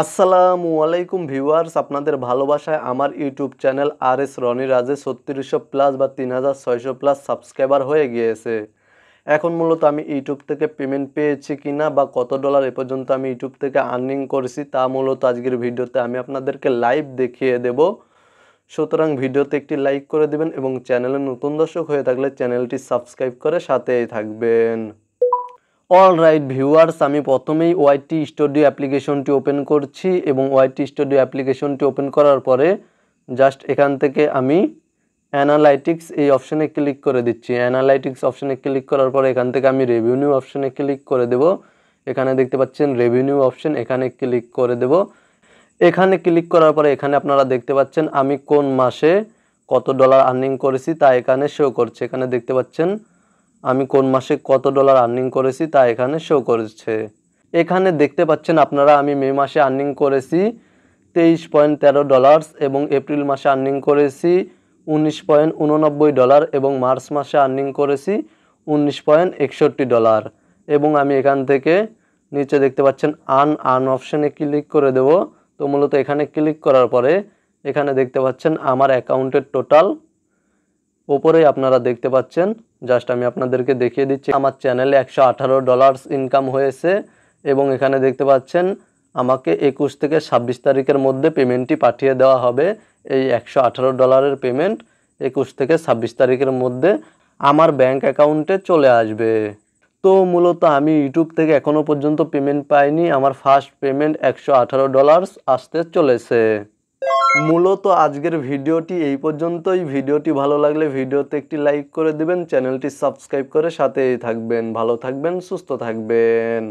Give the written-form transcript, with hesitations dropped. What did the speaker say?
আসসালামু আলাইকুম ভিউয়ার্স, আপনাদের ভালোবাসায় আমার ইউটিউব চ্যানেল RS রনি রাজে 3600 প্লাস বা 3600 প্লাস সাবস্ক্রাইবার হয়ে গিয়েছে। এখন মূলত আমি ইউটিউব থেকে পেমেন্ট পেয়েছি কিনা বা কত ডলার এ পর্যন্ত আমি ইউটিউব থেকে আর্নিং করেছি তা মূলত আজকের ভিডিওতে আমি আপনাদেরকে লাইভ দেখিয়ে দেব। সুতরাং ভিডিওতে একটি লাইক করে দিবেন এবং চ্যানেলে নতুন দর্শক হয়ে থাকলে চ্যানেলটি সাবস্ক্রাইব করে সাথেই থাকবেন। অলরাইট ভিউয়ার্স, আমি প্রথমেই ওয়াইটি স্টুডিও অ্যাপ্লিকেশনটি ওপেন করছি এবং ওয়াইটি স্টুডিও অ্যাপ্লিকেশনটি ওপেন করার পরে জাস্ট এখান থেকে আমি অ্যানালাইটিক্স এই অপশানে ক্লিক করে দিচ্ছি। অ্যানালাইটিক্স অপশানে ক্লিক করার পরে এখান থেকে আমি রেভিনিউ অপশানে ক্লিক করে দেব। এখানে দেখতে পাচ্ছেন রেভিনিউ অপশান, এখানে ক্লিক করে দেব। এখানে ক্লিক করার পরে এখানে আপনারা দেখতে পাচ্ছেন আমি কোন মাসে কত ডলার আর্নিং করেছি তা এখানে শো করছে। এখানে দেখতে পাচ্ছেন আমি কোন মাসে কত ডলার আর্নিং করেছি তা এখানে শো করছে। এখানে দেখতে পাচ্ছেন আপনারা আমি মে মাসে আর্নিং করেছি $23.13 এবং এপ্রিল মাসে আর্নিং করেছি $19.89 এবং মার্চ মাসে আর্নিং করেছি $19.61 এবং আমি এখান থেকে নিচে দেখতে পাচ্ছেন আর্ন অপশানে ক্লিক করে দেব। তো মূলত এখানে ক্লিক করার পরে এখানে দেখতে পাচ্ছেন আমার অ্যাকাউন্টের টোটাল উপরেই আপনারা দেখতে পাচ্ছেন। জাস্ট আমি আপনাদেরকে দেখিয়ে দিচ্ছি আমার চ্যানেলে $118 ইনকাম হয়েছে এবং এখানে দেখতে পাচ্ছেন আমাকে 21 থেকে 26 তারিখের মধ্যে পেমেন্টটি পাঠিয়ে দেওয়া হবে। এই $118 পেমেন্ট 21 থেকে 26 তারিখের মধ্যে আমার ব্যাংক অ্যাকাউন্টে চলে আসবে। তো মূলত আমি ইউটিউব থেকে এখনও পর্যন্ত পেমেন্ট পাইনি, আমার ফার্স্ট পেমেন্ট $118 আসতে চলেছে। মূলত আজকের ভিডিওটি এই পর্যন্তই। ভিডিওটি ভালো লাগলে ভিডিওতে একটি লাইক করে দিবেন, চ্যানেলটি সাবস্ক্রাইব করে সাথেই থাকবেন। ভালো থাকবেন, সুস্থ থাকবেন।